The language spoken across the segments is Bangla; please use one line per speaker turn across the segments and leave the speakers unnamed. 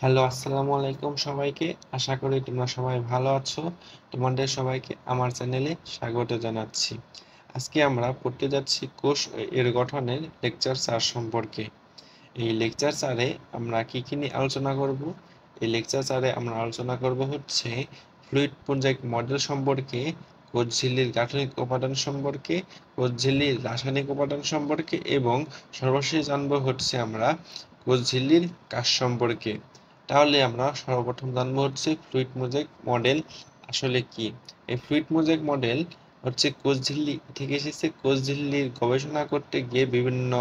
হ্যালো, আসসালামু আলাইকুম সবাইকে। আশা করি তোমরা সবাই ভালো আছো। তোমাদের সবাইকে আমার চ্যানেলে স্বাগত জানাচ্ছি। আজকে আমরা পড়তে যাচ্ছি কোষ এর গঠনের লেকচার 4 সম্পর্কে। এই লেকচার 4-এ আমরা কি নিয়ে আলোচনা করব? এই লেকচার 4-এ আমরা আলোচনা করব হচ্ছে ফ্লুইড মোজাইক মডেল সম্পর্কে, কোষ ঝিল্লির গাঠনিক উপাদান সম্পর্কে, কোষ ঝিল্লির রাসায়নিক উপাদান সম্পর্কে এবং সর্বশেষ জানবো হচ্ছে আমরা কোষ ঝিল্লির কাজ সম্পর্কে। তাহলে আমরা সর্বপ্রথম জানবো হচ্ছে ফ্লুইড মোজাইক মডেল আসলে কি। এই ফ্লুইড মোজাইক মডেল হচ্ছে কোষ ঝিল্লি থেকে এসেছে। কোষ ঝিল্লির গবেষণা করতে গিয়ে বিভিন্ন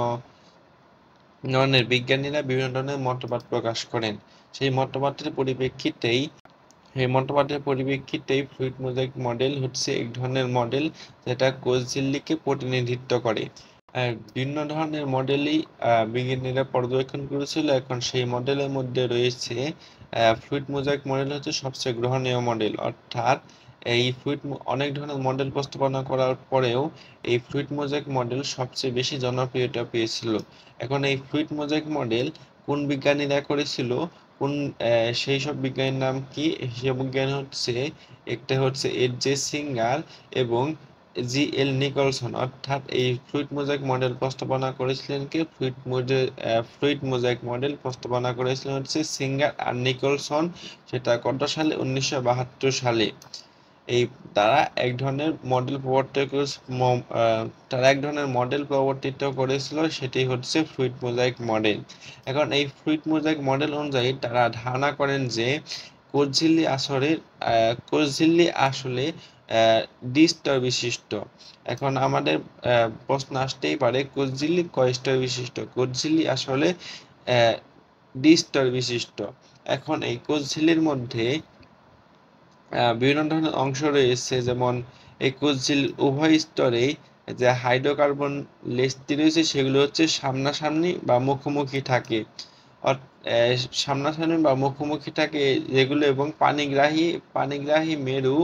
ধরনের বিজ্ঞানীরা বিভিন্ন ধরনের মতবাদ প্রকাশ করেন। সেই মতবাদের পরিপ্রেক্ষিতেই ফ্লুইড মোজাইক মডেল হচ্ছে এক ধরনের মডেল যেটা কোষ ঝিল্লিকে প্রতিনিধিত্ব করে। বিভিন্ন ধরনের মডেলই বিজ্ঞানীরা পর্যবেক্ষণ করেছিল। এখন সেই মডেলের মধ্যে রয়েছে ফ্লুইড মোজাইক মডেল হচ্ছে সবচেয়ে গ্রহণীয় মডেল। অর্থাৎ এই অনেক ধরনের মডেল প্রস্তাবনা করার পরেও এই ফ্লুইড মোজাইক মডেল সবচেয়ে বেশি জনপ্রিয়তা পেয়েছিল। এখন এই ফ্লুইড মোজাইক মডেল কোন বিজ্ঞানীরা করেছিল, কোন সেই সব বিজ্ঞানীর নাম কি? সেই বিজ্ঞানী হচ্ছে একটা হচ্ছে এইচ.জে. সিঙ্গার এবং জি.এল. নিকলসন। অর্থাৎ এই ফ্লুইড মোজাইক মডেল প্রস্তাবনা করেছিলেন কে? ফ্লুইড মোজাইক মডেল প্রস্তাবনা করেছিলেন হচ্ছে সিঙ্গার আর নিকলসন। সেটা কত সালে? 1972 সালে। এই তারা এক ধরনের মডেল প্রবর্তিত করেছিল, সেটি হচ্ছে ফ্লুইড মোজাইক মডেল। এখন এই ফ্লুইড মোজাইক মডেল অনুযায়ী তারা ধারণা করেন যে কোষঝিল্লি আসলে দ্বিস্তর বিশিষ্ট। এখন আমাদের প্রশ্ন আসতেই পারে, কোষঝিল্লি কয় স্তর বিশিষ্ট? কোষঝিল্লি আসলে দ্বিস্তর বিশিষ্ট। এখন এই কোষঝিল্লির মধ্যে বিভিন্ন ধরনের অংশ রয়েছে, যেমন এই কোষঝিল্লির উভয় স্তরেই যে হাইড্রোকার্বন লেজটি রয়েছে সেগুলো হচ্ছে সামনাসামনি বা মুখোমুখি থাকে। সামনাসামনি বা মুখোমুখি থাকে যেগুলো, এবং পানিগ্রাহী মেরু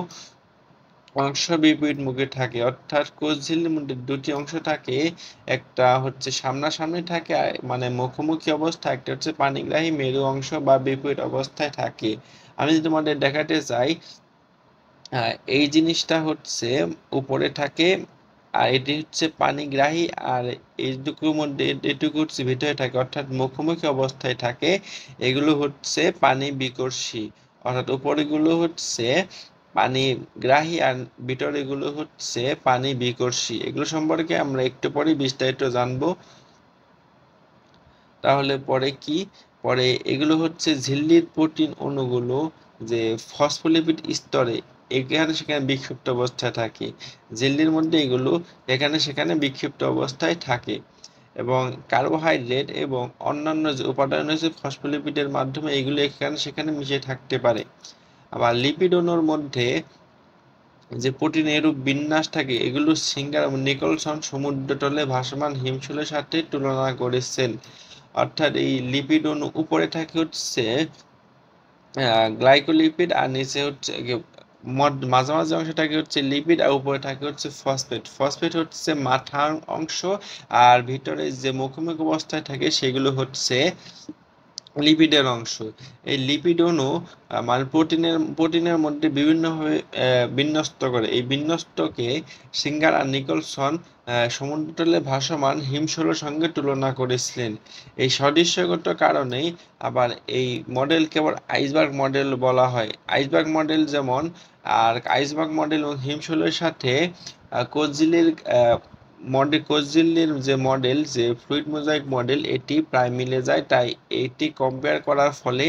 অংশ বিপরীত মুখে থাকে। অর্থাৎ কোষঝিল্লির মধ্যে দুটি অংশ থাকে, একটা হচ্ছে সামনাসামনি থাকে মানে মুখোমুখি অবস্থা, একটা হচ্ছে পানিগ্রাহী মেরু অংশ বা বিপরীত অবস্থায় থাকে। আমি যদি তোমাদের দেখাতে চাই, এই জিনিসটা হচ্ছে উপরে থাকে আর এটি হচ্ছে পানিগ্রাহী, আর এইটুকুর মধ্যে এটুকু হচ্ছে ভিতরে থাকে, অর্থাৎ মুখোমুখি অবস্থায় থাকে। এগুলো হচ্ছে পানি বিকর্ষী, অর্থাৎ উপরেগুলো হচ্ছে পানিগ্রাহী আর ভিতরেগুলো হচ্ছে পানি বিকর্ষী। এগুলো সম্পর্কে আমরা একটু পরে বিস্তারিত জানবো। তাহলে পরে এগুলো হচ্ছে ঝিল্লির প্রোটিন অণুগুলো যে ফসফোলিপিড স্তরে এখানে সেখানে বিক্ষিপ্ত অবস্থায় থাকে। ঝিল্লির মধ্যে এগুলো এখানে সেখানে বিক্ষিপ্ত অবস্থায় থাকে, এবং কার্বোহাইড্রেট এবং অন্যান্য যে উপাদান রয়েছে ফসফোলিপিডের মাধ্যমে এগুলো এখানে সেখানে মিশে থাকতে পারে। আবার লিপিড অণুর মধ্যে যে প্রোটিনের এরূপ বিন্যাস থাকে, এগুলো সিঙ্গার এবং নিকলসন সমুদ্রতলে ভাসমান হিমশৈলের সাথে তুলনা করেছেন। অর্থাৎ এই লিপিড অণু উপরে থাকে হচ্ছে গ্লাইকোলিপিড, আর নিচে হচ্ছে মাঝামাঝি অংশটাকে হচ্ছে লিপিড, আর উপরে থাকে হচ্ছে ফসফেট হচ্ছে মাথার অংশ, আর ভিতরে যে মুখোমুখি অবস্থায় থাকে সেগুলো হচ্ছে লিপিডের অংশ। এই লিপিড অণু মানে প্রোটিনের মধ্যে বিভিন্নভাবে বিন্যস্ত করে। এই বিন্যস্তকে সিঙ্গার আর নিকলসন সমুদ্রতলে ভাসমান হিমশৈলের সঙ্গে তুলনা করেছিলেন। এই সদৃশ্যগত কারণেই আবার এই মডেলকে আবার আইসবার্গ মডেল বলা হয়। আইসবার্গ মডেল যেমন, আর আইসবার্গ মডেল এবং হিমশৈলের সাথে কোষঝিল্লির যে ফ্লুইড মোজাইক মডেল এটি প্রায় মিলে যায়। তাই এটি কম্পেয়ার করার ফলে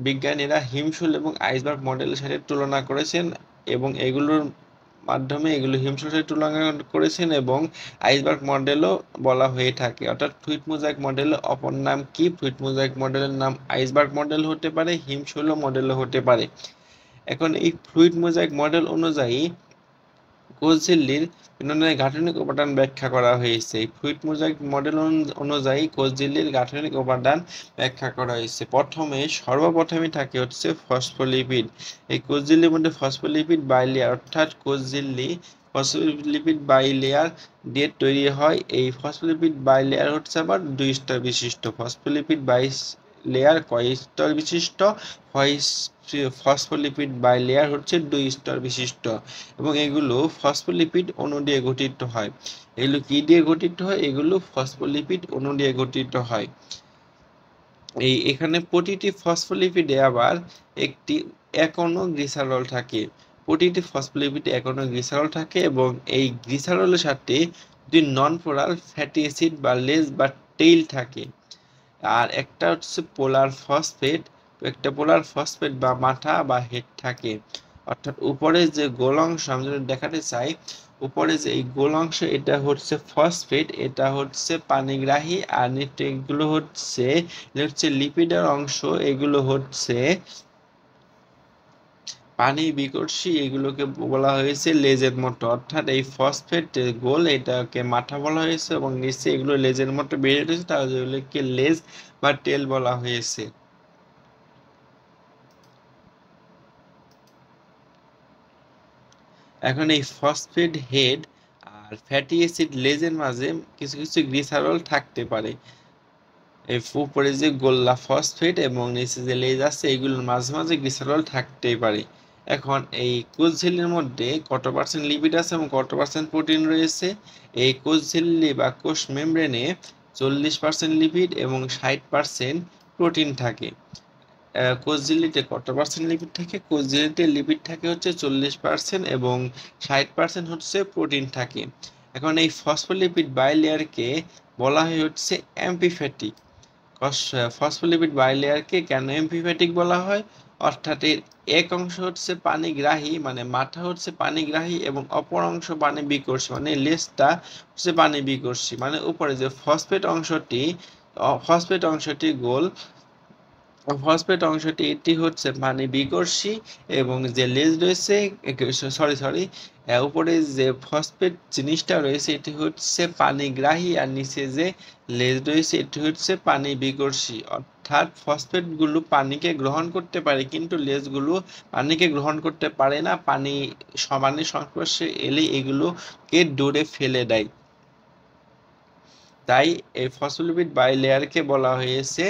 বিজ্ঞানীরা হিমশৈল এবং আইসবার্গ মডেলের সাথে তুলনা করেছেন, এবং এগুলোর মাধ্যমে এগুলো হিমশৈলের সাথে তুলনা করেছেন, এবং আইসবার্গ মডেলও বলা হয়ে থাকে। অর্থাৎ ফ্লুইড মোজাইক মডেলের অপর নাম কি? ফ্লুইড মোজাইক মডেলের নাম আইসবার্গ মডেল হতে পারে, হিমশৈল মডেলও হতে পারে। এখন এই ফ্লুইড মোজাইক মডেল অনুযায়ী কোষঝিল্লির বিনোদনের গাঠনিক উপাদান ব্যাখ্যা করা হয়েছে। এই ফ্লুইড মোজাইক মডেল অনুযায়ী কোষঝিল্লির গাঠনিক উপাদান ব্যাখ্যা করা হয়েছে। সর্বপ্রথমে থাকে হচ্ছে ফসফোলিপিড। এই কোষঝিল্লির মধ্যে ফসফোলিপিড বাইলেয়ার, অর্থাৎ কোষঝিল্লি ফসফোলিপিড বাইলেয়ার দিয়ে তৈরি হয়। এই ফসফোলিপিড বাইলেয়ার হচ্ছে আবার দুই স্তর বিশিষ্ট। ফসফোলিপিড লেয়ার কয় স্তর বিশিষ্ট? ফসফোলিপিড বাইলেয়ার হচ্ছে 2 স্তর বিশিষ্ট এবং এগুলো ফসফোলিপিড অণু দিয়ে গঠিত হয়। এগুলো কি দিয়ে গঠিত হয়? এগুলো ফসফোলিপিড অণু দিয়ে গঠিত হয়। এখানে প্রতিটি ফসফোলিপিডে আবার একটি একনো গ্লিসারল থাকে। প্রতিটি ফসফোলিপিডে একনো গ্লিসারল থাকে এবং এই গ্লিসারলের সাথে দুই নন পোলার ফ্যাটি অ্যাসিড বা লেজ বা টেইল থাকে। আর একটা হচ্ছে পোলার ফসফেট, একটা পোলার ফসফেট বা মাথা বা হেড থাকে। অর্থাৎ উপরে যে গোল অংশ আমি যদি দেখাতে চাই, উপরে যে এই গোল অংশ এটা হচ্ছে ফসফেট, এটা হচ্ছে পানিগ্রাহী, আর নিচে এগুলো হচ্ছে লিপিডের অংশ, এগুলো হচ্ছে পানি বিকর্ষী, এগুলোকে বলা হয়েছে লেজের মতো। অর্থাৎ এই ফসফেট গোল এটাকে মাথা বলা হয়েছে এবং নিচে এগুলো লেজের মতো বেরিয়ে রয়েছে, তাহলে এগুলোকে লেজ বা টেল বলা হয়েছে। এখন এই ফসফেট হেড আর ফ্যাটি অ্যাসিড লেজের মাঝে কিছু কিছু গ্লিসারল থাকতে পারে। এই উপরে যে গোল্লা ফসফেট এবং নিচে যে লেজ আছে এগুলোর মাঝে মাঝে গ্লিসারল থাকতেই পারে। এখন এই কোষ ঝিল্লির মধ্যে কত পার্সেন্ট লিপিড আছে এবং কত পার্সেন্ট প্রোটিন রয়েছে? এই কোষ ঝিল্লি বা কোষ মেমব্রেনে 40% লিপিড এবং 60% প্রোটিন থাকে। কোষ ঝিল্লিতে কত পার্সেন্ট লিপিড থাকে? কোষ ঝিল্লিতে লিপিড থাকে হচ্ছে 40% এবং 60% হচ্ছে প্রোটিন থাকে। এখন এই ফসফোলিপিড বাইলেয়ারকে বলা হয় হচ্ছে অ্যাম্পিফ্যাটিক। ফসফোলিপিড বাইলেয়ারকে কেন অ্যাম্পিফ্যাটিক বলা হয়? অর্থাৎ এর এক অংশ হচ্ছে পানিগ্রাহী, মানে মাথা হচ্ছে পানিগ্রাহী এবং অপর অংশ পানি বিকর্ষী, মানে লেজটা হচ্ছে পানি বিকর্ষী। মানে উপরে যে ফসফেট অংশটি গোল, ফসফেট অংশটি এটি হচ্ছে পানি বিকর্ষী এবং যে লেজ রয়েছে সরি উপরে যে ফসফেট জিনিসটা রয়েছে এটি হচ্ছে পানিগ্রাহী আর নিচে যে লেজ রয়েছে এটি হচ্ছে পানি বিকর্ষী। অর্থাৎ ফসফেটগুলো পানিকে গ্রহণ করতে পারে কিন্তু লেজগুলো পানিকে গ্রহণ করতে পারে না, পানি সমানে সংস্পর্শে এলে এগুলোকে দূরে ফেলে দেয়। তাই এই ফসফোলিপিড বাইলেয়ারকে বলা হয়েছে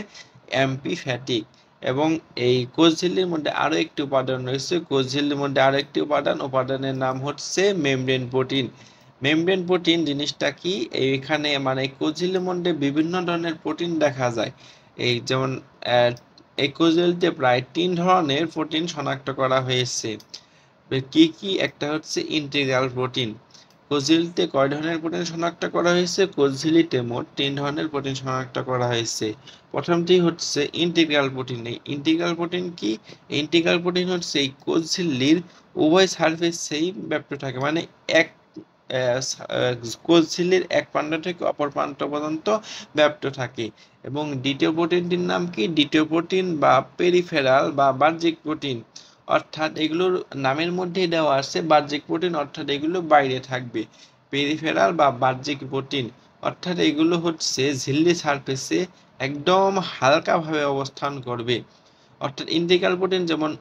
অ্যাম্পিফ্যাটিক। এবং এই কোষ ঝিল্লির মধ্যে আরো একটি উপাদান রয়েছে, কোষ ঝিল্লির মধ্যে আরো একটি উপাদানের নাম হচ্ছে মেমব্রেন প্রোটিন। মেমব্রেন প্রোটিন জিনিসটা কি? এইখানে মানে কোষ ঝিল্লির মধ্যে বিভিন্ন ধরনের প্রোটিন দেখা যায়। এই যেমন এই কোষ ঝিল্লিতে প্রায় 3 ধরনের প্রোটিন শনাক্ত করা হয়েছে। কি কি? একটা হচ্ছে ইন্টিগ্রাল প্রোটিন। কোষ ঝিল্লিতে কয় ধরনের প্রোটিন শনাক্ত করা হয়েছে? কোষ ঝিল্লিতে মোট 3 ধরনের প্রোটিন শনাক্ত করা হয়েছে। প্রথমটি হচ্ছে ইন্টিগ্রাল প্রোটিন। এই ইন্টিগ্রাল প্রোটিন কি? ইন্টিগ্রাল প্রোটিন হচ্ছে এই কোষ ঝিল্লির উভয় সারফেসেই ব্যাপ্ত থাকে, মানে এক কোষ ঝিল্লির এক প্রান্ত থেকে অপর প্রান্ত পর্যন্ত ব্যাপ্ত থাকে। এবং দ্বিতীয় প্রোটিনটির নাম কি? দ্বিতীয় প্রোটিন বা পেরিফেরাল বা বাহ্যিক প্রোটিন। অর্থাৎ এগুলোর নামের মধ্যেই দেওয়া আছে বাহ্যিক প্রোটিন, অর্থাৎ এগুলো বাইরে থাকবে। পেরিফেরাল বা বাহ্যিক প্রোটিন অর্থাৎ এগুলো হচ্ছে ঝিল্লি সারফেসে একদম হালকাভাবে অবস্থান করবে। অর্থাৎ ইন্টিগ্রাল প্রোটিন যেমন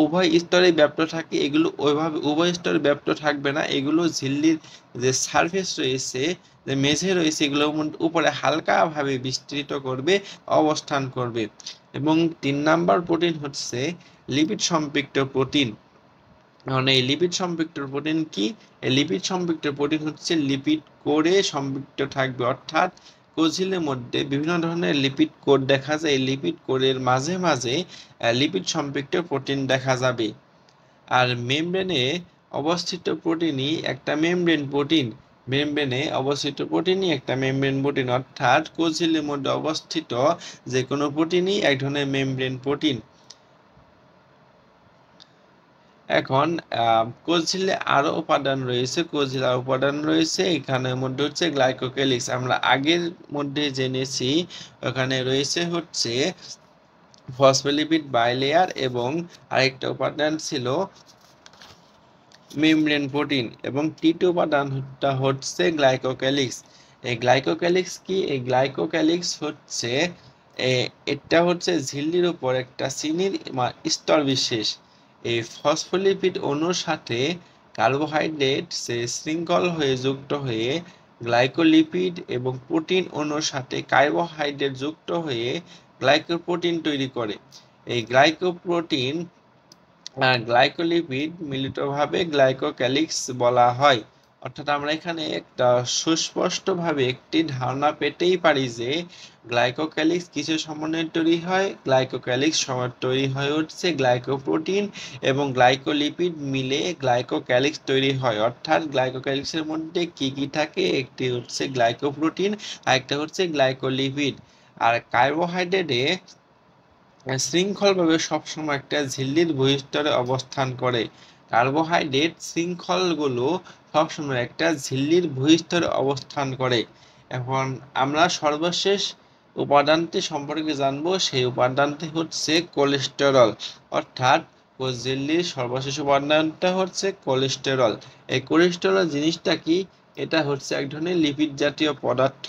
উভয় স্তরে ব্যাপ্ত থাকে, এগুলো ওইভাবে উভয় স্তরে ব্যাপ্ত থাকবে না, এগুলো ঝিল্লির যে সারফেস রয়েছে, যে মেঝে রয়েছে, এগুলো উপরে হালকাভাবে বিস্তৃত করবে, অবস্থান করবে। এবং 3 নাম্বার প্রোটিন হচ্ছে লিপিড সম্পৃক্ত প্রোটিন। মানে এই লিপিড সম্পৃক্ত প্রোটিন কি? এই লিপিড সম্পৃক্ত প্রোটিন হচ্ছে লিপিড কোরে সম্পৃক্ত থাকবে। অর্থাৎ কোষ ঝিল্লির মধ্যে বিভিন্ন ধরনের লিপিড কোড দেখা যায়, এই লিপিড কোডের মাঝে মাঝে লিপিড সম্পৃক্ত প্রোটিন দেখা যাবে। আর মেমব্রেনে অবস্থিত প্রোটিনই একটা মেমব্রেন প্রোটিন। মেমব্রেনে অবস্থিত প্রোটিনই একটা মেমব্রেন প্রোটিন। অর্থাৎ কোষ ঝিল্লির মধ্যে অবস্থিত যে কোনো প্রোটিনই এক ধরনের মেমব্রেন প্রোটিন। এখন কোষ ঝিল্লি আরো উপাদান রয়েছে, কোষ ঝিল্লির উপাদান রয়েছে এখানের মধ্যে হচ্ছে গ্লাইকোক্যালিক্স। আমরা আগের মধ্যে জেনেছি ওখানে রয়েছে হচ্ছে ফসফোলিপিড বাইলেয়ার এবং আরেকটা উপাদান ছিল মেমব্রেন প্রোটিন এবং তৃতীয় উপাদানটা হচ্ছে গ্লাইকোক্যালিক্স। এই গ্লাইকোক্যালিক্স কি? এই গ্লাইকোক্যালিক্স হচ্ছে এটা হচ্ছে ঝিল্লির উপর একটা চিনির স্তর বিশেষ। এই ফসফোলিপিড অণুর সাথে কার্বোহাইড্রেট সে শৃঙ্খল হয়ে যুক্ত হয়ে গ্লাইকোলিপিড এবং প্রোটিন অণুর সাথে কার্বোহাইড্রেট যুক্ত হয়ে গ্লাইকোপ্রোটিন তৈরি করে। এই গ্লাইকোপ্রোটিন আর গ্লাইকোলিপিড মিলিতভাবে গ্লাইকোক্যালিক্স বলা হয়। অর্থাৎ আমরা এখানে একটা সুস্পষ্টভাবে একটি ধারণা পেতেই পারি যে গ্লাইকোক্যালিক্স কিসের সমন্বয়ে তৈরি হয়। গ্লাইকোক্যালিক্স তৈরি হয় হচ্ছে গ্লাইকোপ্রোটিন এবং গ্লাইকোলিপিড মিলে গ্লাইকোক্যালিক্স তৈরি হয়। অর্থাৎ গ্লাইকোক্যালিক্সের মধ্যে কি কি থাকে, একটি হচ্ছে গ্লাইকোপ্রোটিন আর একটা হচ্ছে গ্লাইকোলিপিড। আর কার্বোহাইড্রেটে শৃঙ্খলভাবে সবসময় একটা ঝিল্লির বহিঃস্তরে অবস্থান করে। কার্বোহাইড্রেট শৃঙ্খলগুলো সবসময় একটা ঝিল্লির বহিঃস্তরে অবস্থান করে। এখন আমরা সর্বশেষ উপাদানটি সম্পর্কে জানবো, সেই উপাদানটি হচ্ছে কোলেস্টেরল। অর্থাৎ ঝিল্লির সর্বশেষ উপাদানটা হচ্ছে কোলেস্টেরল। এই কোলেস্টেরল জিনিসটা কি? এটা হচ্ছে এক ধরনের লিপিড জাতীয় পদার্থ,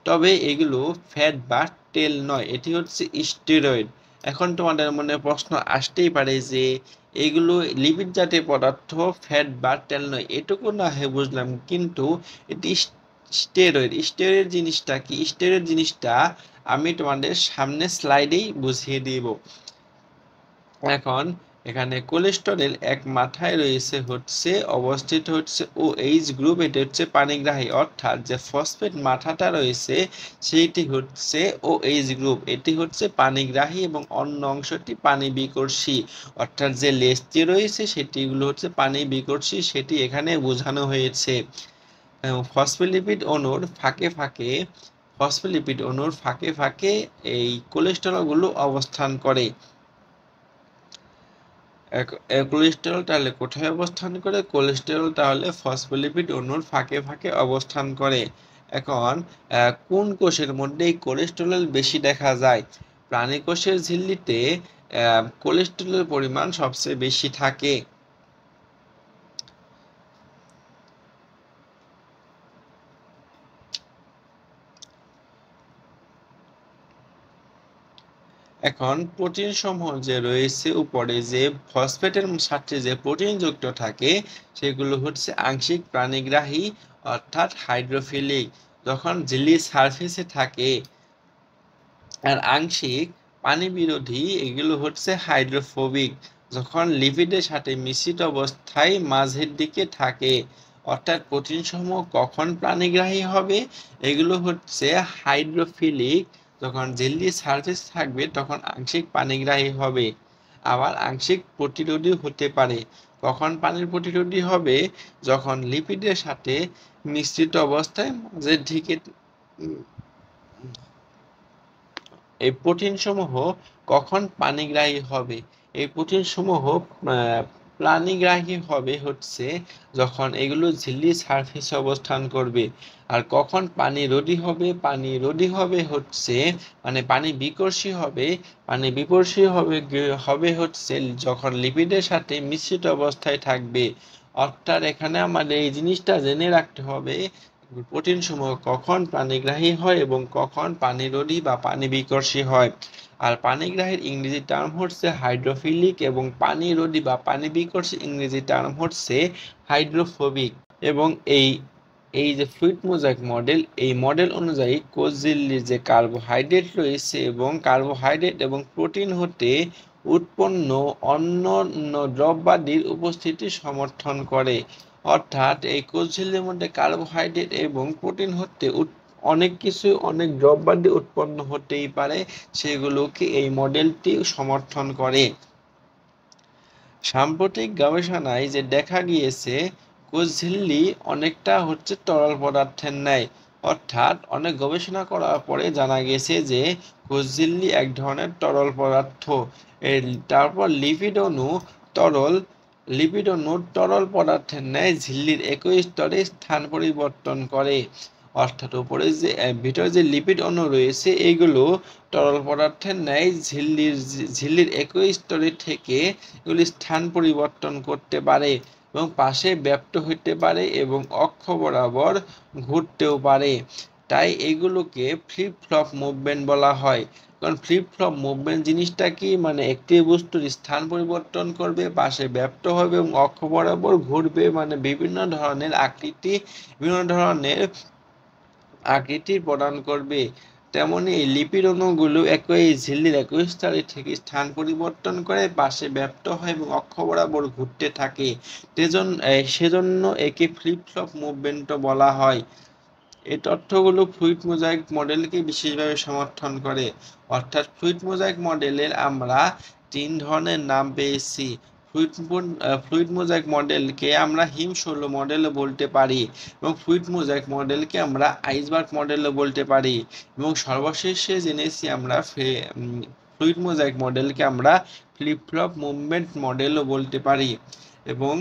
তবে এগুলো ফ্যাট বা তেল নয়, এটি হচ্ছে স্টেরয়েড। এখন তোমাদের মনে প্রশ্ন আসতেই পারে যে এগুলো লিপিড জাতীয় পদার্থ, ফ্যাট বা তেল নয়, এটুকু না হয় বুঝলাম, কিন্তু এটি স্টেরয়েড। স্টেরয়েড জিনিসটা কি? স্টেরয়েড জিনিসটা আমি তোমাদের সামনে স্লাইডেই বুঝিয়ে দিব। এখন এখানে কোলেস্টেরল এক মাথায় রয়েছে হচ্ছে অবস্থিত হচ্ছে OH গ্রুপ, এটা হচ্ছে পানিগ্রাহী। অর্থাৎ যে ফসফেট মাথাটা রয়েছে সেইটি হচ্ছে OH গ্রুপ, এটি হচ্ছে পানিগ্রাহী এবং অন্য অংশটি পানি বিকর্ষী। অর্থাৎ যে লেজটি রয়েছে সেটিগুলো হচ্ছে পানি বিকর্ষী, সেটি এখানে বোঝানো হয়েছে। ফসফোলিপিড অণুর ফাঁকে ফাঁকে এই কোলেস্টেরলগুলো অবস্থান করে। কোলেস্টেরল তাহলে কোথায় অবস্থান করে? কোলেস্টেরল তাহলে ফসফোলিপিড অণুর ফাঁকে ফাঁকে অবস্থান করে। এখন কোন কোষের মধ্যে এই কোলেস্টেরল বেশি দেখা যায়? প্রাণী কোষের ঝিল্লিতে কোলেস্টেরলের পরিমাণ সবচেয়ে বেশি থাকে। এখন প্রোটিন সমূহ যে রয়েছে উপরে, যে ফসফেটের সাথে যে প্রোটিন যুক্ত থাকে সেগুলো হচ্ছে আংশিক প্রাণীগ্রাহী অর্থাৎ হাইড্রোফিলিক, যখন ঝিল্লির সারফেসে থাকে। আর আংশিক পানি বিরোধী এগুলো হচ্ছে হাইড্রোফোবিক, যখন লিপিডের সাথে মিশ্রিত অবস্থায় মাঝের দিকে থাকে। অর্থাৎ প্রোটিন সমূহ কখন প্রাণীগ্রাহী হবে? এগুলো হচ্ছে হাইড্রোফিলিক, যখন ঝিল্লির সারফেস থাকবে তখন আংশিক পানিগ্রাহী হবে। আবার আংশিক প্রতিরোধী হতে পারে। কখন পানির প্রতিরোধী হবে? যখন লিপিডের সাথে মিশ্রিত অবস্থায় মাঝের দিকে। এই প্রোটিন সমূহ কখন পানিগ্রাহী হবে? এই প্রোটিন সমূহ প্রাণীগ্রাহী হবে হচ্ছে যখন এগুলো ঝিল্লির সারফেসে অবস্থান করবে। আর কখন পানিরোধী হবে? পানিরোধী হবে হচ্ছে মানে পানি বিকর্ষী হবে। পানি বিকর্ষী হবে হচ্ছে যখন লিপিডের সাথে মিশ্রিত অবস্থায় থাকবে। অর্থাৎ এখানে আমাদের এই জিনিসটা জেনে রাখতে হবে, প্রোটিন সমূহ কখন পানিগ্রাহী হয় এবং কখন পানিরোধী বা পানি বিকর্ষী হয়। আর পানিগ্রাহীর ইংরেজি টার্ম হচ্ছে হাইড্রোফিলিক এবং পানিরোধী বা পানি বিকর্ষী ইংরেজি টার্ম হচ্ছে হাইড্রোফোবিক। এবং এই এই যে ফ্লুইড মোজাইক মডেল, এই মডেল অনুযায়ী কোষ ঝিল্লির যে কার্বোহাইড্রেট রয়েছে এবং কার্বোহাইড্রেট এবং প্রোটিন হতে উৎপন্ন অন্যান্য দ্রব্যাদির উপস্থিতি সমর্থন করে। অর্থাৎ এই কোষ ঝিল্লির মধ্যে কার্বোহাইড্রেট এবং প্রোটিন হতে অনেক দ্রব্যাদি উৎপন্ন হতেই পারে, সেগুলোকে এই মডেলটি সমর্থন করে। সাম্প্রতিক গবেষণায় যে দেখা গিয়েছে কোষ ঝিল্লি অনেকটা হচ্ছে তরল পদার্থের ন্যায়। অর্থাৎ অনেক গবেষণা করার পরে জানা গেছে যে কোষ ঝিল্লি এক ধরনের তরল পদার্থ। তারপর লিপিড অণু তরল পদার্থের ন্যায় ঝিল্লির একই স্তরে স্থান পরিবর্তন করে। অর্থাৎ উপরে যে ভিতরে যে লিপিড অণু রয়েছে এগুলো তরল পদার্থের ন্যায় ঝিল্লির একই স্তরে থেকে এগুলি স্থান পরিবর্তন করতে পারে এবং পাশে ব্যাপ্ত হতে পারে এবং অক্ষ বরাবর ঘুরতেও পারে। তাই এগুলোকে ফ্লিপ ফ্লপ মুভমেন্ট বলা হয়। কারণ ফ্লিপ ফ্লপ মুভমেন্ট জিনিসটা কি? মানে একটি বস্তুর স্থান পরিবর্তন করবে, পাশে ব্যাপ্ত হবে এবং অক্ষ বরাবর ঘুরবে, মানে বিভিন্ন ধরনের আকৃতি প্রদান করবে। তেমনি এই লিপিড অণুগুলো একই ঝিল্লির একই স্থলে থেকে স্থান পরিবর্তন করে পাশে ব্যাপ্ত হয় এবং অক্ষ বরাবর ঘুরতে থাকে। সেজন্য একে ফ্লিপ ফ্লপ মুভমেন্টও বলা হয়। এই তথ্যগুলো ফ্লুইড মোজাইক মডেলকে বিশেষভাবে সমর্থন করে। অর্থাৎ ফ্লুইড মোজাইক মডেলের আমরা 3 ধরনের নাম পেয়েছি। ফ্লুইড মোজাইক মডেলকে আমরা হিমশৈল মডেলও বলতে পারি এবং ফ্লুইড মোজাইক মডেলকে আমরা আইসবার্গ মডেলও বলতে পারি এবং সর্বশেষে জেনেছি আমরা ফ্লুইড মোজাইক মডেলকে আমরা ফ্লিপ ফ্লপ মুভমেন্ট মডেলও বলতে পারি। এবং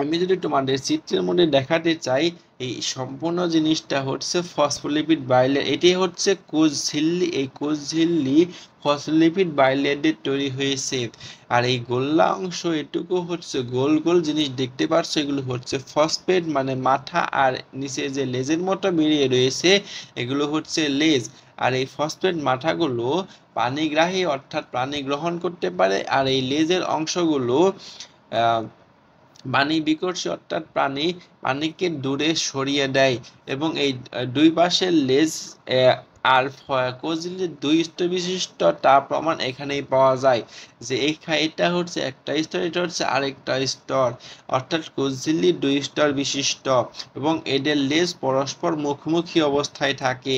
আমি যদি তোমাদের চিত্রের মধ্যে দেখাতে চাই, এই সম্পূর্ণ জিনিসটা হচ্ছে ফসফোলিপিড বাইলেয়ার। এটি হচ্ছে কোষ ঝিল্লি। এই কোষ ঝিল্লি ফসফোলিপিড বাইলেয়ার তৈরি হয়েছে। আর এই গোল্লা অংশ এটুকু হচ্ছে গোল গোল জিনিস দেখতে পাচ্ছ, এগুলো হচ্ছে ফসফেট মানে মাথা, আর নিচে যে লেজের মতো বেরিয়ে রয়েছে এগুলো হচ্ছে লেজ। আর এই ফসফেট মাথাগুলো পানিগ্রাহী অর্থাৎ পানি গ্রহণ করতে পারে, আর এই লেজের অংশগুলো পানি বিকর্ষী অর্থাৎ পানিকে দূরে সরিয়ে দেয়। এবং এই দুই পাশের লেজ আর কোষ ঝিল্লির 2 স্তর বিশিষ্ট তা প্রমাণ এখানেই পাওয়া যায় যে এটা হচ্ছে একটা স্তর, এটা হচ্ছে আরেকটা স্তর, অর্থাৎ কোষ ঝিল্লি 2 স্তর বিশিষ্ট এবং এদের লেজ পরস্পর মুখোমুখি অবস্থায় থাকে।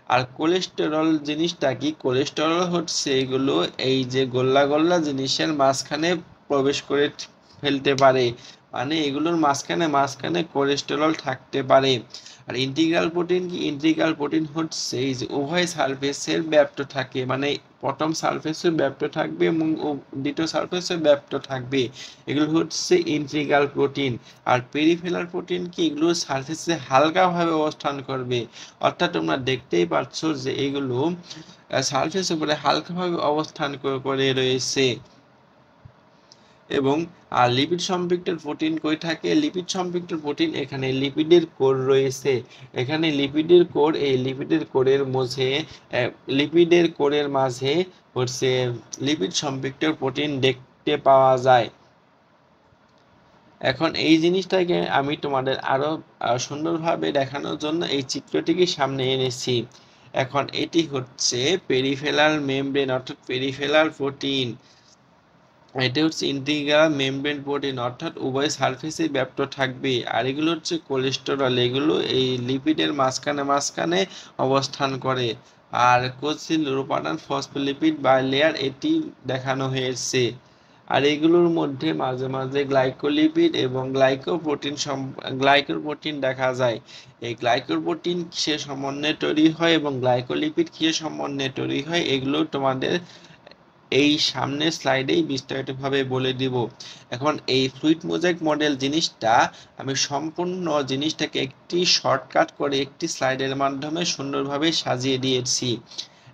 আর কোলেস্টেরল জিনিসটা কি? কোলেস্টেরল হচ্ছে এগুলো এই যে গোল্লা গোল্লা জিনিসের মাঝখানে প্রবেশ করে ফেলতে পারে, মানে এগুলোর মাঝখানে কোলেস্টেরল থাকতে পারে। আর ইন্টিগ্রাল প্রোটিন কি? ইন্টিগ্রাল প্রোটিন হচ্ছে এই যে উভয় সারফেসের ব্যাপ্ত থাকে, মানে প্রথম সারফেসে ব্যাপ্ত থাকবে এবং দ্বিতীয় সারফেসে ব্যাপ্ত থাকবে, এগুলো হচ্ছে ইন্টিগ্রাল প্রোটিন। আর পেরিফেরাল প্রোটিন কি? এগুলো সারফেসে হালকাভাবে অবস্থান করবে, অর্থাৎ তোমরা দেখতেই পাচ্ছ যে এগুলো সারফেসের উপরে হালকাভাবে অবস্থান করে রয়েছে। এবং লিপিড সম্পৃক্ত প্রোটিন কই থাকে? লিপিড সম্পৃক্ত প্রোটিন এখানে লিপিডের কোর রয়েছে, এখানে লিপিডের কোর, এই লিপিডের কোরের মাঝে হচ্ছে লিপিড সম্পৃক্ত প্রোটিন দেখতে পাওয়া যায়। এখন এই জিনিসটাকে আমি তোমাদের আরো সুন্দরভাবে দেখানোর জন্য এই চিত্রটিকে সামনে এনেছি। এখন এটি হচ্ছে পেরিফেরাল মেমব্রেন অর্থাৎ পেরিফেরাল প্রোটিন। এটা হচ্ছে ইন্টিগ্রাল মেমব্রেন প্রোটিন, অর্থাৎ উভয় সারফেসে ব্যাপ্ত থাকবে। আর এগুলো হচ্ছে কোলেস্টেরল, এগুলো এই লিপিডের মাঝখানে অবস্থান করে। আর কোষ ঝিল্লির উপাদান ফসফোলিপিড বাইলেয়ার, এটি দেখানো হয়েছে। আর এগুলোর মধ্যে মাঝে মাঝে গ্লাইকোলিপিড এবং গ্লাইকোপ্রোটিন দেখা যায়। এই গ্লাইকোপ্রোটিন কিসের সমন্বয়ে তৈরি হয় এবং গ্লাইকোলিপিড কিসের সমন্বয়ে তৈরি হয় এগুলো তোমাদের এই সামনের স্লাইডেই বিস্তারিতভাবে বলে দিব। এখন এই ফ্লুইড মোজাইক মডেল জিনিসটা আমি সম্পূর্ণ জিনিসটাকে একটি শর্টকাট করে একটি স্লাইডের মাধ্যমে সুন্দরভাবে সাজিয়ে দিয়েছি।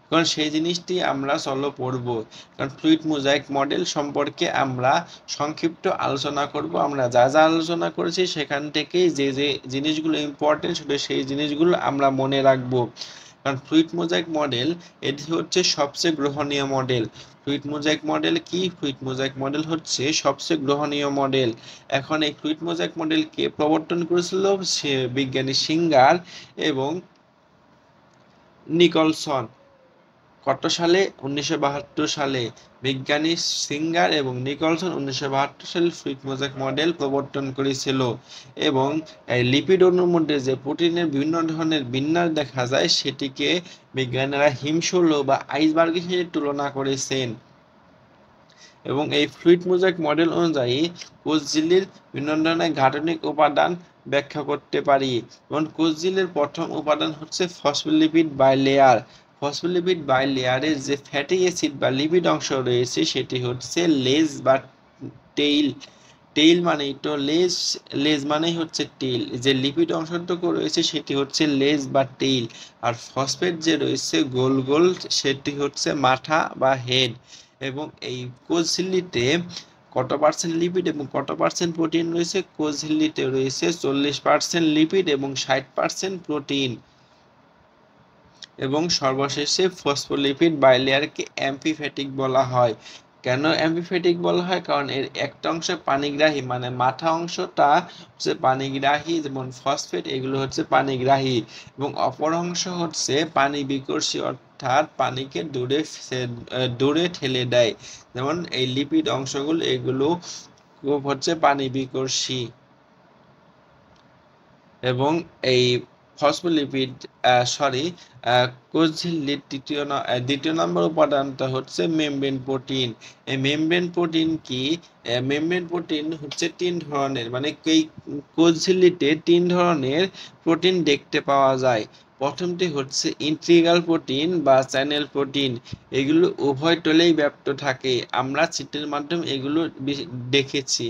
কারণ সেই জিনিসটি আমরা চলো পড়ব। কারণ ফ্লুইড মোজাইক মডেল সম্পর্কে আমরা সংক্ষিপ্ত আলোচনা করব। আমরা যা যা আলোচনা করেছি সেখান থেকেই যে যে জিনিসগুলো ইম্পর্টেন্ট শুধু সেই জিনিসগুলো আমরা মনে রাখবো। কারণ ফ্লুইড মোজাইক মডেল এটি হচ্ছে সবচেয়ে গ্রহণীয় মডেল। ফ্লুইড মোজাইক মডেল কি? ফ্লুইড মোজাইক মডেল হচ্ছে সবচেয়ে গ্রহণীয় মডেল। এখন এই ফ্লুইড মোজাইক মডেল কে প্রবর্তন করেছিল? বিজ্ঞানী সিঙ্গার এবং নিকলসন। কত সালে? 1972 সালে। বিজ্ঞানী সিঙ্গার এবং নিকলসন 1972 সালে ফ্লুইড মোজাইক মডেল প্রবর্তন করেছিল। এবং লিপিড অণুর মধ্যে যে প্রোটিনের বিভিন্ন ধরনের বিন্যাস দেখা যায় সেটিকে বিজ্ঞানীরা হিমশৈল বা আইসবার্গের সাথে তুলনা করেছেন। এবং এই ফ্লুইড মোজাইক মডেল অনুযায়ী কোষ ঝিল্লির বিভিন্ন ধরনের গাঠনিক উপাদান ব্যাখ্যা করতে পারি। যেমন কোষ ঝিল্লির প্রথম উপাদান হচ্ছে ফসফোলিপিড বাইলেয়ার। ফসফোলিপিড বাইলেয়ারের যে ফ্যাটি অ্যাসিড বা লিপিড অংশ রয়েছে সেটি হচ্ছে লেজ বা টেইল। টেইল মানেই তো লেজ মানেই হচ্ছে টেইল। যে লিপিড অংশটুকু রয়েছে সেটি হচ্ছে লেজ বা টেইল। আর ফসফেট যে রয়েছে গোল গোল সেটি হচ্ছে মাথা বা হেড। এবং এই কোষ ঝিল্লিতে কত পার্সেন্ট লিপিড এবং কত পার্সেন্ট প্রোটিন রয়েছে? কোষ ঝিল্লিতে রয়েছে 40% লিপিড এবং 60% প্রোটিন। এবং সর্বশেষে ফসফোলিপিড বাইলেয়ারকে অ্যাম্ফিফ্যাটিক বলা হয়। কেন অ্যাম্ফিফ্যাটিক বলা হয়? কারণ এর একটা অংশ পানিগ্রাহী, মানে মাথা অংশটা হচ্ছে পানিগ্রাহী, যেমন ফসফেট এগুলো হচ্ছে পানিগ্রাহী, এবং অপর অংশ হচ্ছে পানি বিকর্ষী, অর্থাৎ পানিকে দূরে ঠেলে দেয়। যেমন এই লিপিড অংশগুলো এগুলো খুব হচ্ছে পানি বিকর্ষী। এবং এই ফসফোলিপিড কোষ ঝিল্লির দ্বিতীয় নম্বর উপাদানটা হচ্ছে মেমব্রেন প্রোটিন। এই মেমব্রেন প্রোটিন কি? মেমব্রেন প্রোটিন হচ্ছে 3 ধরনের, মানে এই কোষ ঝিল্লিতে 3 ধরনের প্রোটিন দেখতে পাওয়া যায়। প্রথমটি হচ্ছে ইন্টিগ্রাল প্রোটিন বা চ্যানেল প্রোটিন। এগুলো উভয় তলেই ব্যাপ্ত থাকে, আমরা চিত্রের মাধ্যমে এগুলো দেখেছি।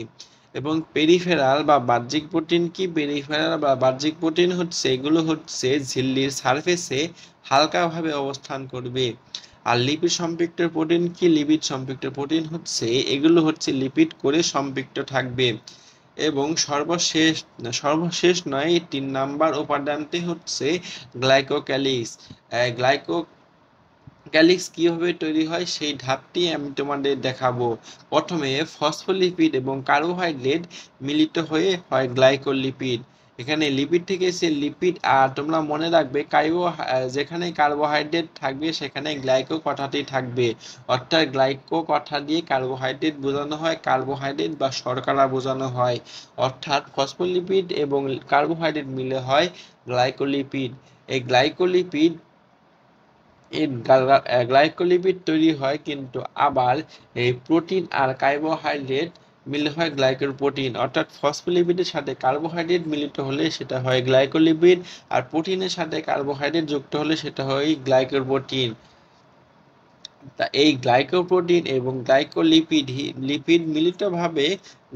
এবং পেরিফেরাল বা বাহ্যিক প্রোটিন কি? পেরিফেরাল বা বাহ্যিক প্রোটিন হচ্ছে এগুলো হচ্ছে ঝিল্লির সারফেসে হালকাভাবে অবস্থান করবে। আর লিপিড সম্পৃক্ত প্রোটিন কি? লিপিড সম্পৃক্ত প্রোটিন হচ্ছে এগুলো হচ্ছে লিপিড করে সম্পৃক্ত থাকবে। এবং সর্বশেষ নয়, 3 নাম্বার উপাদানটি হচ্ছে গ্লাইকোক্যালিক্স। গ্লাইকোক্যালিক্স কিভাবে তৈরি হয় সেই ধাপটি আমি তোমাদের দেখাবো। প্রথমে ফসফোলিপিড এবং কার্বোহাইড্রেট মিলিত হয়ে হয় গ্লাইকোলিপিড। এখানে লিপিড থেকে এসে লিপিড, আর তোমরা মনে রাখবে যেখানে কার্বোহাইড্রেট থাকবে সেখানে গ্লাইকো কথাটি থাকবে, অর্থাৎ গ্লাইকো কথা দিয়ে কার্বোহাইড্রেট বোঝানো হয়, কার্বোহাইড্রেট বা শর্করা বোঝানো হয়, অর্থাৎ ফসফোলিপিড এবং কার্বোহাইড্রেট মিলে হয় গ্লাইকোলিপিড। এই গ্লাইকোলিপিড তৈরি হয়, কিন্তু আবার এই প্রোটিন আর কার্বোহাইড্রেট মিলে হয় গ্লাইকোপ্রোটিন, অর্থাৎ ফসফোলিপিডের সাথে কার্বোহাইড্রেট মিলিত হলে সেটা হয় গ্লাইকোলিপিড, আর প্রোটিনের সাথে কার্বোহাইড্রেট যুক্ত হলে সেটা হয় গ্লাইকোপ্রোটিন। তা এই গ্লাইকোপ্রোটিন এবং লিপিড মিলিতভাবে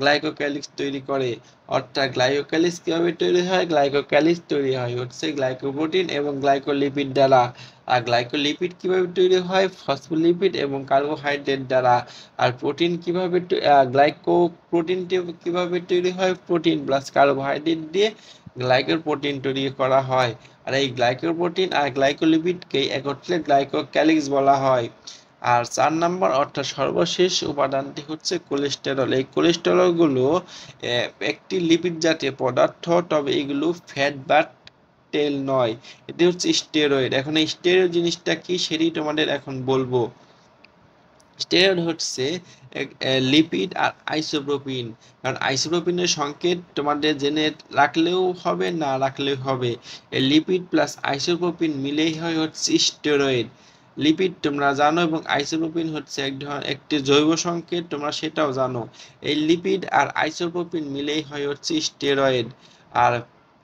গ্লাইকোক্যালিক্স তৈরি করে। অর্থাৎ গ্লাইকোক্যালিক্স কিভাবে তৈরি হয়? গ্লাইকোক্যালিক্স তৈরি হয় হচ্ছে গ্লাইকোপ্রোটিন এবং গ্লাইকোলিপিড দ্বারা। আর গ্লাইকোলিপিড কিভাবে তৈরি হয়? ফসফোলিপিড এবং কার্বোহাইড্রেট দ্বারা। আর প্রোটিন কিভাবে গ্লাইকোপ্রোটিন কিভাবে তৈরি হয়? প্রোটিন প্লাস কার্বোহাইড্রেট দিয়ে গ্লাইকোপ্রোটিন তৈরি করা হয়। আর এই গ্লাইকোপ্রোটিন আর গ্লাইকোলিপিডকে একত্রে গ্লাইকোক্যালিক্স বলা হয়। আর 4 নাম্বার অর্থাৎ সর্বশেষ উপাদানটি হচ্ছে কোলেস্টেরল। এই কোলেস্টেরলগুলো একটি লিপিড জাতীয় পদার্থ, তবে এগুলো ফ্যাট বা তেল নয়, এটি হচ্ছে স্টেরয়েড। এখন এই স্টেরয়েড জিনিসটা কি সেটি তোমাদের এখন বলবো। স্টেরয়েড হচ্ছে লিপিড আর আইসোপ্রোপিন। কারণ আইসোপ্রোপিনের সংকেত তোমাদের জেনে রাখলেও হবে, না রাখলেও হবে। এই লিপিড প্লাস আইসোপ্রোপিন মিলেই হয় হচ্ছে স্টেরয়েড। লিপিড তোমরা জানো, এবং আইসোপ্রোপিন হচ্ছে একটি জৈব সংকেত, তোমরা সেটাও জানো। এই লিপিড আর আইসোপ্রোপিন মিলেই হয় হচ্ছে স্টেরয়েড। আর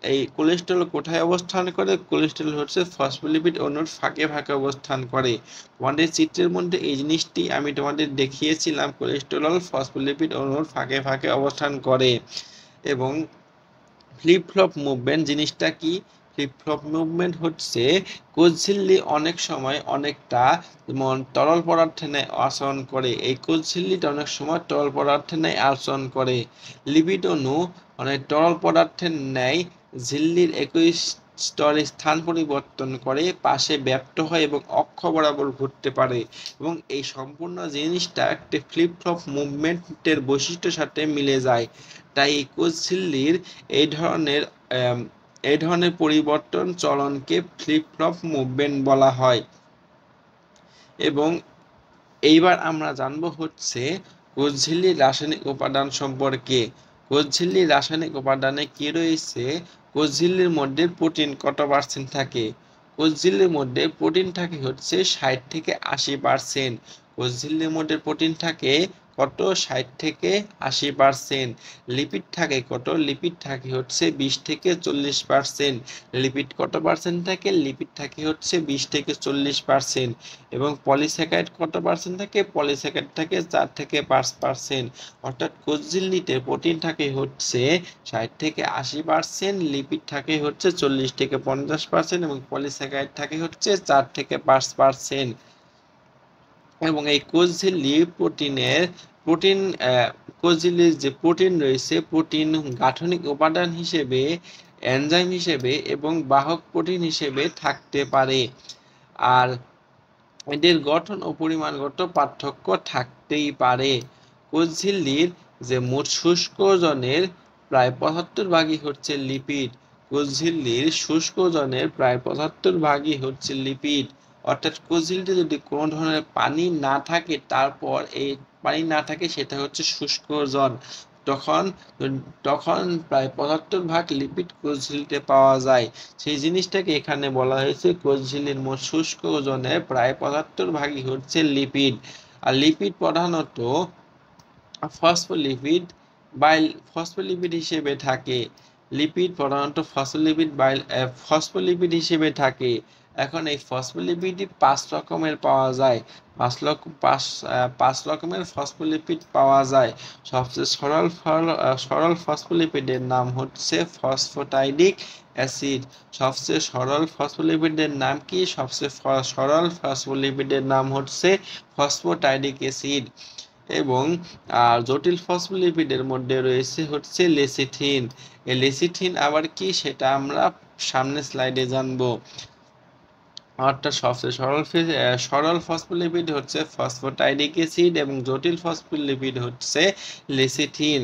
এই কোলেস্টেরল কোথায় অবস্থান করে? কোলেস্টেরল হচ্ছে ফসফোলিপিড অণুর ফাঁকে ফাঁকে অবস্থান করে। তোমাদের চিত্রের মধ্যে এই জিনিসটি আমি তোমাদের দেখিয়েছিলাম, কোলেস্টেরল ফসফোলিপিড অণুর ফাঁকে ফাঁকে অবস্থান করে। এবং ফ্লিপ ফ্লপ মুভমেন্ট জিনিসটা কি? ফ্লিপ ফ্লপ মুভমেন্ট হচ্ছে কোষঝিল্লি অনেক সময় অনেকটা যেমন তরল পদার্থের ন্যায় আচরণ করে। এই কোষঝিল্লিটা অনেক সময় তরল পদার্থের ন্যায় আচরণ করে। লিপিড অণু অনেক তরল পদার্থের ন্যায় ঝিল্লির একই স্তরে স্থান পরিবর্তন করে পাশে ব্যাপ্ত হয় এবং অক্ষ বরাবর ঘুরতে পারে। এবং এই সম্পূর্ণ জিনিসটা একটি ফ্লিপ ফ্লপ মুভমেন্টের বৈশিষ্ট্যের সাথে মিলে যায়। তাই এই কোষঝিল্লির এই ধরনের পরিবর্তন চলনকে ফ্লিপ ফ্লপ মুভমেন্ট বলা হয়। এবং এইবার আমরা জানবো হচ্ছে কোষঝিল্লির রাসায়নিক উপাদান সম্পর্কে। কোষঝিল্লির রাসায়নিক উপাদানে কি রয়েছে? কোষঝিল্লির মধ্যে প্রোটিন কত পার্সেন্ট থাকে? কোষঝিল্লির মধ্যে প্রোটিন থাকে হচ্ছে 60 থেকে 80%। কোষঝিল্লির মধ্যে প্রোটিন থাকে কত? 60 থেকে 80%। লিপিড থাকে কত? লিপিড থাকে হচ্ছে 20 থেকে 40%। লিপিড কত পার্সেন্ট থাকে? লিপিড থাকে হচ্ছে 20 থেকে 40%। এবং পলিস্যাকারাইড কত পার্সেন্ট থাকে? পলিস্যাকারাইড থাকে 4 থেকে 5%। অর্থাৎ কোষঝিল্লিতে প্রোটিন থাকে হচ্ছে 60 থেকে 80%, লিপিড থাকে হচ্ছে 40 থেকে 50%, এবং পলিস্যাকারাইড থাকে হচ্ছে 4 থেকে 5%। এবং এই কোষঝিল্লির যে প্রোটিন রয়েছে, প্রোটিন গাঠনিক উপাদান হিসেবে, এনজাইম হিসেবে এবং বাহক প্রোটিন হিসেবে থাকতে পারে। আর এদের গঠন ও পরিমাণগত পার্থক্য থাকতেই পারে। কোষ ঝিল্লির যে মোট শুষ্ক ওজনের প্রায় ৭৫ ভাগই হচ্ছে লিপিড। কোষ ঝিল্লির শুষ্ক ওজনের প্রায় ৭৫ ভাগই হচ্ছে লিপিড। অর্থাৎ কোষ ঝিল্লিতে যদি কোনো ধরনের পানি না থাকে, তারপর এই পানি না থাকে, সেটা হচ্ছে শুষ্ক ওজন। তখন তখন প্রায় ৭৫ ভাগ লিপিড কোষ ঝিল্লিতে পাওয়া যায়। সেই জিনিসটাকে এখানে বলা হয়েছে কোষ ঝিল্লির মোট শুষ্ক ওজনের প্রায় ৭৫ ভাগই হচ্ছে লিপিড। আর লিপিড প্রধানত ফসফোলিপিড ফসফোলিপিড হিসেবে থাকে। লিপিড প্রধানত ফসফোলিপিড হিসেবে থাকে। এখন এই ফসফোলিপিড 5 রকমের পাওয়া যায়। 5 রকমের ফসফোলিপিড পাওয়া যায়। সবচেয়ে সরল ফসফোলিপিডের নাম হচ্ছে ফসফোটাইডিক অ্যাসিড। সবচেয়ে সরল ফসফোলিপিডের নাম কি? সবচেয়ে সরল ফসফোলিপিডের নাম হচ্ছে ফসফোটাইডিক অ্যাসিড। এবং জটিল ফসফোলিপিডের মধ্যে রয়েছে হচ্ছে লেসিথিন। এই লেসিথিন আবার কি, সেটা আমরা সামনের স্লাইডে জানবো। অর্থাৎ সবচেয়ে সরল ফসফোলিপিড হচ্ছে ফসফোটাইডিক অ্যাসিড এবং জটিল ফসফোলিপিড হচ্ছে লেসিথিন।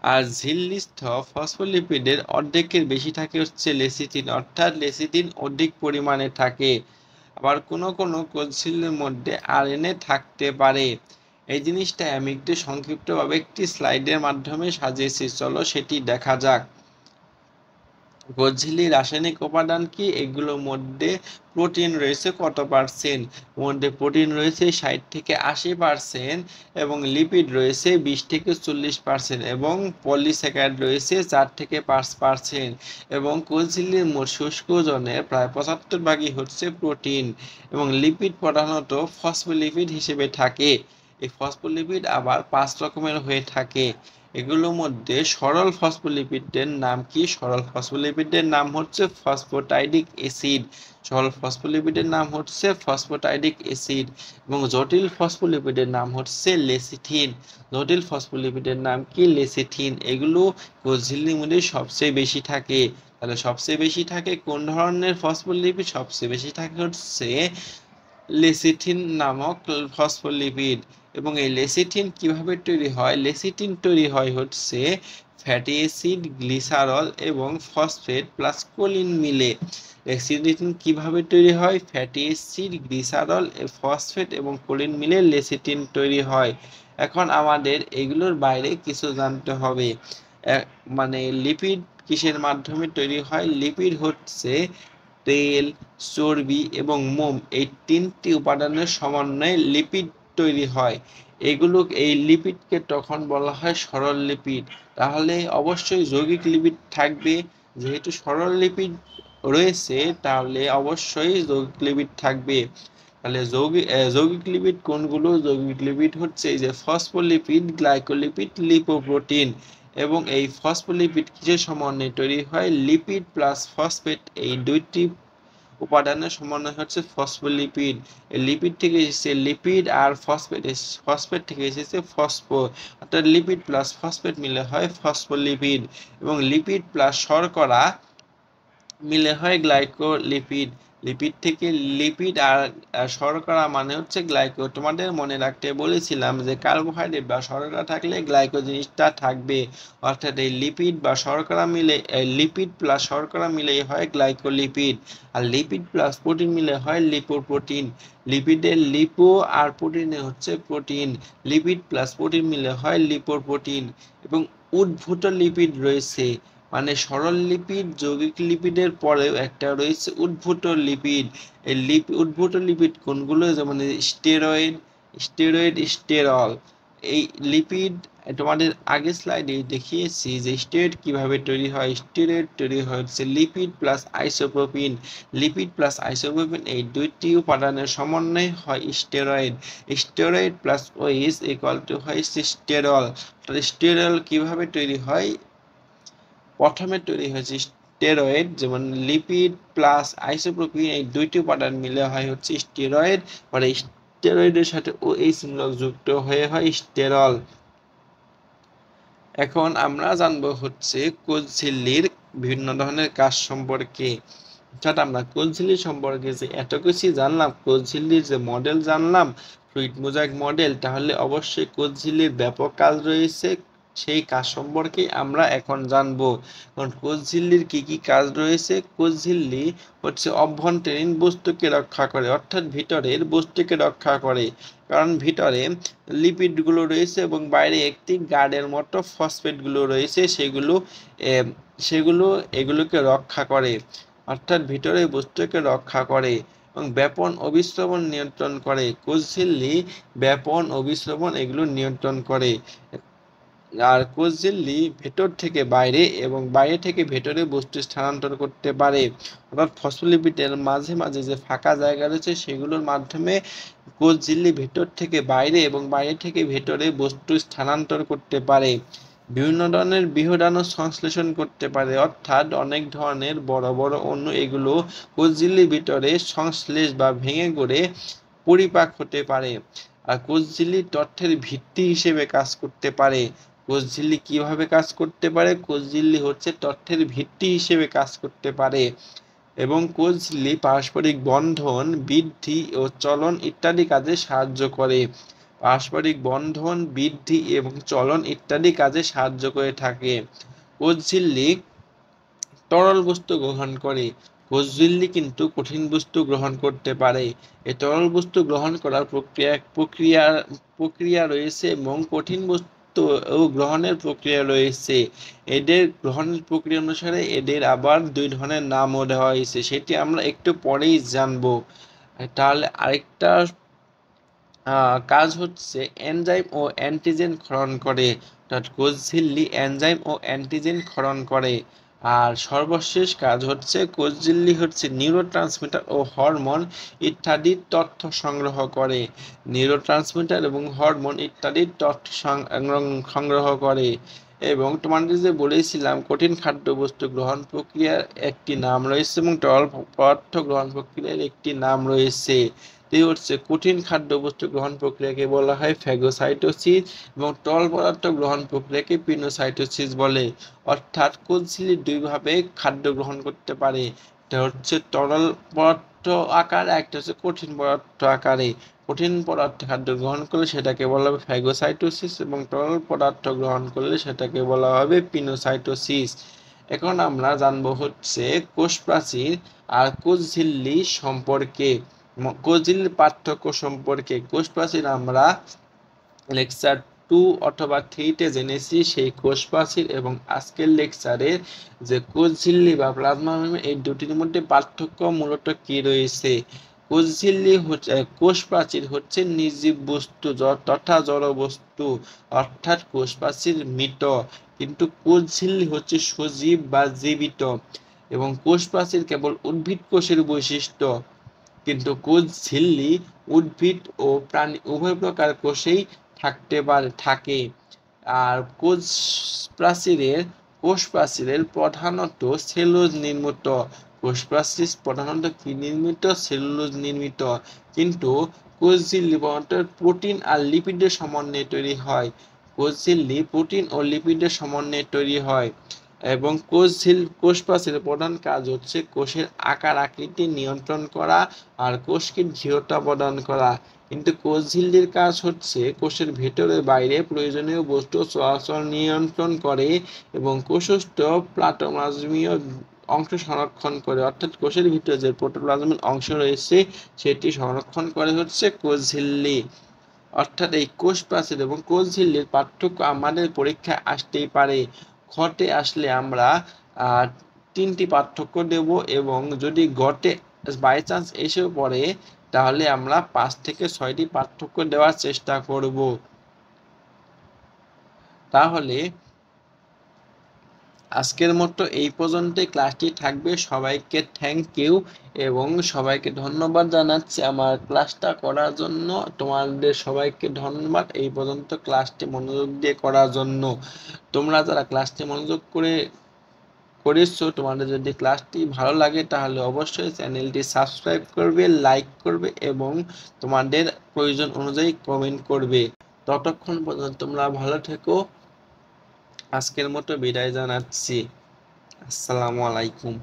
আর ঝিল্লিস্থ ফসফোলিপিডের অর্ধেকের বেশি থাকে হচ্ছে লেসিথিন, অর্থাৎ লেসিথিন অধিক পরিমাণে থাকে। আবার কোনো কোনো কোষ ঝিল্লির মধ্যে আরএনএ থাকতে পারে। এই জিনিসটা আমি একটু সংক্ষিপ্তভাবে একটি স্লাইডের মাধ্যমে সাজিয়েছি, চলো সেটি দেখা যাক। কোষ ঝিল্লির রাসায়নিক উপাদান কি? এগুলোর মধ্যে প্রোটিন রয়েছে কত পার্সেন্ট? মধ্যে প্রোটিন রয়েছে 60 থেকে 80% এবং লিপিড রয়েছে 20 থেকে 40% এবং পলিস্যাকারাইড রয়েছে 4 থেকে 5% এবং কোষ ঝিল্লির মোট শুষ্ক ওজনের প্রায় 75 ভাগই হচ্ছে প্রোটিন এবং লিপিড প্রধানত ফসফোলিপিড হিসেবে থাকে। এই ফসফোলিপিড আবার 5 রকমের হয়ে থাকে। এগুলোর মধ্যে সরল ফসফোলিপিডের নাম কি? সরল ফসফোলিপিডের নাম হচ্ছে ফসফোটাইডিক অ্যাসিড। সরল ফসফোলিপিডের নাম হচ্ছে ফসফোটাইডিক অ্যাসিড এবং জটিল ফসফোলিপিডের নাম হচ্ছে লেসিথিন। জটিল ফসফোলিপিডের নাম কি? লেসিথিন। এগুলো কোষ ঝিল্লির মধ্যে সবচেয়ে বেশি থাকে। তাহলে সবচেয়ে বেশি থাকে কোন ধরনের ফসফোলিপিড? সবচেয়ে বেশি থাকে হচ্ছে লেসিথিন নামক ফসফোলিপিড। এবং এই লেসিথিন কিভাবে তৈরি হয়? লেসিথিন তৈরি হয় হচ্ছে ফ্যাটি অ্যাসিড, গ্লিসারল এবং ফসফেট প্লাস কোলিন মিলে। লেসিথিন কিভাবে তৈরি হয়? ফ্যাটি অ্যাসিড, গ্লিসারল, ফসফেট এবং কোলিন মিলে লেসিথিন তৈরি হয়। এখন আমাদের এগুলোর বাইরে কিছু জানতে হবে। মানে লিপিড কিসের মাধ্যমে তৈরি হয়? লিপিড হচ্ছে তেল, চর্বি এবং মোম, এই 3টি উপাদানের সমন্বয়ে লিপিড তৈরি হয়। এই লিপিডকে তখন বলা হয় সরল লিপিড। তাহলে অবশ্যই যৌগিক লিপিড থাকবে। যেহেতু সরল লিপিড রয়েছে, তাহলে অবশ্যই যৌগিক লিপিড থাকবে। তাহলে যৌগিক লিপিড কোনগুলো? যৌগিক লিপিড হচ্ছে এই যে ফসফোলিপিড, গ্লাইকোলিপিড, লিপোপ্রোটিন। এবং এই ফসফোলিপিড কিসের সমন্বয়ে তৈরি হয়? লিপিড প্লাস ফসফেট, এই দুইটি উপাদানের সমন্বয় হচ্ছে ফসফোলিপিড। এই লিপিড থেকে এসেছে লিপিড আর ফসফেট থেকে এসেছে ফসফো, অর্থাৎ লিপিড প্লাস ফসফেট মিলে হয় ফসফোলিপিড এবং লিপিড প্লাস শর্করা মিলে হয় গ্লাইকোলিপিড। লিপিড থেকে লিপিড আর শর্করা মানে হচ্ছে গ্লাইকো। তোমাদের মনে রাখতে বলেছিলাম যে কার্বোহাইড্রেট বা শর্করা থাকলে গ্লাইকো জিনিসটা থাকবে, অর্থাৎ এই লিপিড বা শর্করা মিলে লিপিড প্লাস শর্করা মিলেই হয় গ্লাইকোলিপিড আর লিপিড প্লাস প্রোটিন মিলে হয় লিপোপ্রোটিন। লিপিডের লিপো আর প্রোটিনে হচ্ছে প্রোটিন। লিপিড প্লাস প্রোটিন মিলে হয় লিপোপ্রোটিন এবং উদ্ভূত লিপিড রয়েছে, মানে সরল লিপিড, যৌগিক লিপিডের পরেও একটা রয়েছে উদ্ভূত লিপিড। এই উদ্ভূত লিপিড কোনগুলো? যেমন স্টেরল। এই লিপিড তোমাদের আগের স্লাইডে দেখিয়েছি যে স্টেরয়েড কিভাবে তৈরি হয়। স্টেরয়েড তৈরি হচ্ছে lipid plus isopropene. Lipid plus isopropene এই দুইটি উপাদানের সমন্বয়ে হয় steroid. Steroid plus OH equal to হয় স্টেরল। স্টেরল কিভাবে তৈরি হয়? প্রথমে তৈরি হয়েছে স্টেরয়েড, যেমন লিপিড প্লাস আইসোপ্রোপিন এই দুইটি উপাদান মিলে হয় হচ্ছে স্টেরয়েড, পরে স্টেরয়েডের সাথে OH মূলক যুক্ত হয়ে হয় স্টেরল। এখন আমরা জানবো হচ্ছে কোষ ঝিল্লির বিভিন্ন ধরনের কাজ সম্পর্কে। অর্থাৎ আমরা কোষ ঝিল্লি সম্পর্কে যে এত কিছু জানলাম, কোষ ঝিল্লির যে মডেল জানলাম, ফ্লুইড মোজাইক মডেল, তাহলে অবশ্যই কোষ ঝিল্লির ব্যাপক কাজ রয়েছে। সেই কাজ সম্পর্কে আমরা এখন জানবো। কারণ কোষ ঝিল্লির কি কি কাজ রয়েছে? কোষ ঝিল্লি হচ্ছে অভ্যন্তরীণ বস্তুকে রক্ষা করে, অর্থাৎ ভিতরের বস্তুকে রক্ষা করে। কারণ ভিতরে লিপিডগুলো রয়েছে এবং বাইরে একটি গার্ডের মতো ফসফেটগুলো রয়েছে, সেগুলো এগুলোকে রক্ষা করে, অর্থাৎ ভিতরে বস্তুকে রক্ষা করে এবং ব্যাপন অভিস্রবণ নিয়ন্ত্রণ করে। কোষ ঝিল্লি ব্যাপন অভিস্রবণ এগুলো নিয়ন্ত্রণ করে। আর কোষ ঝিল্লি ভেতর থেকে বাইরে এবং বাইরে থেকে ভেতরে বস্তু স্থানান্তর করতে পারে, অর্থাৎ ফসফোলিপিডের মাঝে মাঝে যে ফাঁকা জায়গা রয়েছে সেগুলোর মাধ্যমে কোষ ঝিল্লি ভেতর থেকে বাইরে এবং বাইরে থেকে ভেতরে বস্তু স্থানান্তর করতে পারে। বিভিন্ন ধরনের বৃহদাণু সংশ্লেষণ করতে পারে, অর্থাৎ অনেক ধরনের বড় বড় অণু এগুলো কোষ ঝিল্লির ভিতরে সংশ্লেষ বা ভেঙে গড়ে পরিপাক হতে পারে। আর কোষ ঝিল্লি তথ্যের ভিত্তি হিসেবে কাজ করতে পারে। কোষ ঝিল্লি কিভাবে কাজ করতে পারে? কোষ ঝিল্লি হচ্ছে তথ্যের ভিত্তি হিসেবে কাজ করতে পারে এবং কোষ ঝিল্লি পারস্পরিক বন্ধন বৃদ্ধি ও চলন ইত্যাদি কাজে সাহায্য করে। পারস্পরিক বন্ধন বৃদ্ধি এবং চলন ইত্যাদি কাজে সাহায্য করে থাকে। কোষ ঝিল্লি তরল বস্তু গ্রহণ করে। কোষ ঝিল্লি কিন্তু কঠিন বস্তু গ্রহণ করতে পারে। এই তরল বস্তু গ্রহণ করার প্রক্রিয়া রয়েছে এবং কঠিন বস্তু ও গ্রহণের প্রক্রিয়া রয়েছে। এদের গ্রহণের প্রক্রিয়া অনুসারে এদের আবার দুই ধরনের নামও দেওয়া হয়েছে, সেটি আমরা একটু পরেই জানবো। তাহলে আরেকটা কাজ হচ্ছে এনজাইম ও অ্যান্টিজেন ক্ষরণ করে, অর্থাৎ কোষ ঝিল্লি এনজাইম ও অ্যান্টিজেন ক্ষরণ করে। আর সর্বশেষ কাজ হচ্ছে কোষ ঝিল্লি হচ্ছে নিউরোট্রান্সমিটার ও হরমোন ইত্যাদির তথ্য সংগ্রহ করে। নিউরোট্রান্সমিটার এবং হরমোন ইত্যাদির তথ্য সংগ্রহ করে। এবং তোমাদের যে বলেছিলাম কঠিন খাদ্যবস্তু গ্রহণ প্রক্রিয়ার একটি নাম রয়েছে এবং তরল পদার্থ গ্রহণ প্রক্রিয়ার একটি নাম রয়েছে। হচ্ছে কঠিন খাদ্যবস্তু গ্রহণ প্রক্রিয়াকে বলা হয় ফ্যাগোসাইটোসিস এবং তরল পদার্থ গ্রহণ প্রক্রিয়াকে পিনোসাইটোসিস বলে। অর্থাৎ কোষ ঝিল্লি দুইভাবে খাদ্য গ্রহণ করতে পারে, এটা হচ্ছে তরল পদার্থ আকারে, একটা হচ্ছে কঠিন পদার্থ আকারে। কঠিন পদার্থ খাদ্য গ্রহণ করলে সেটাকে বলা হবে ফ্যাগোসাইটোসিস এবং তরল পদার্থ গ্রহণ করলে সেটাকে বলা হবে পিনোসাইটোসিস। এখন আমরা জানবো হচ্ছে কোষ প্রাচীর আর কোষ ঝিল্লি সম্পর্কে। কোষ ঝিল্লির পার্থক্য সম্পর্কে। কোষ প্রাচীর আমরা লেকচার 2 অথবা 3 জেনেছি, সেই কোষ প্রাচীর এবং আজকের লেকচারে যে কোষ ঝিল্লি বা প্লাজমা মেমব্রেন, এই দুটির মধ্যে পার্থক্য মূলত কি রয়েছে। কোষ ঝিল্লি হচ্ছে, কোষ প্রাচীর হচ্ছে নির্জীব বস্তু তথা জড় বস্তু, অর্থাৎ কোষ প্রাচীর মৃত, কিন্তু কোষ ঝিল্লি হচ্ছে সজীব বা জীবিত। এবং কোষ প্রাচীর কেবল উদ্ভিদ কোষের বৈশিষ্ট্য, কিন্তু কোষ ঝিল্লি উদ্ভিদ ও প্রাণী উভয় প্রকার কোষেই থাকে। আর কোষ প্রাচীরের প্রধানত সেলুলোজ নির্মিত। কোষ প্রাচীর প্রধানত কি নির্মিত? সেলুলোজ নির্মিত। কিন্তু কোষ ঝিল্লি প্রধানত প্রোটিন আর লিপিডের সমন্বয়ে তৈরি হয়। কোষ ঝিল্লি প্রোটিন ও লিপিডের সমন্বয়ে তৈরি হয়। এবং কোষ প্রাচীরের প্রধান কাজ হচ্ছে কোষের আকার আকৃতি নিয়ন্ত্রণ করা আর কোষকে দৃঢ়তা প্রদান করা। কিন্তু কোষ ঝিল্লির কাজ হচ্ছে কোষের ভেতরে বাইরে প্রয়োজনীয় বস্তু চলাচল নিয়ন্ত্রণ করে এবং কোষস্থ প্লাজমীয় অংশ সংরক্ষণ করে, অর্থাৎ কোষের ভিতরে যে প্রোটোপ্লাজমিক অংশ রয়েছে সেটি সংরক্ষণ করে হচ্ছে কোষ ঝিল্লি। অর্থাৎ এই কোষ প্রাচীর এবং কোষ ঝিল্লির পার্থক্য আমাদের পরীক্ষায় আসতেই পারে। ঘটে আসলে আমরা 3টি পার্থক্য দেব এবং যদি ঘটে বাই চান্স এসেও পড়ে তাহলে আমরা 5 থেকে 6টি পার্থক্য দেওয়ার চেষ্টা করব। তাহলে আজকের মতো এই পর্যন্তই ক্লাসটি থাকবে। সবাইকে থ্যাংক ইউ এবং সবাইকে ধন্যবাদ জানাচ্ছি আমার ক্লাসটা করার জন্য। তোমাদের সবাইকে ধন্যবাদ এই পর্যন্ত ক্লাসটি মনোযোগ দিয়ে করার জন্য। তোমরা যারা ক্লাসটি মনোযোগ করেছো, তোমাদের যদি ক্লাসটি ভালো লাগে তাহলে অবশ্যই চ্যানেলটি সাবস্ক্রাইব করবে, লাইক করবে এবং তোমাদের প্রয়োজন অনুযায়ী কমেন্ট করবে। ততক্ষণ পর্যন্ত তোমরা ভালো থেকো। আজকের মতো বিদায় জানাচ্ছি। আসসালামু আলাইকুম।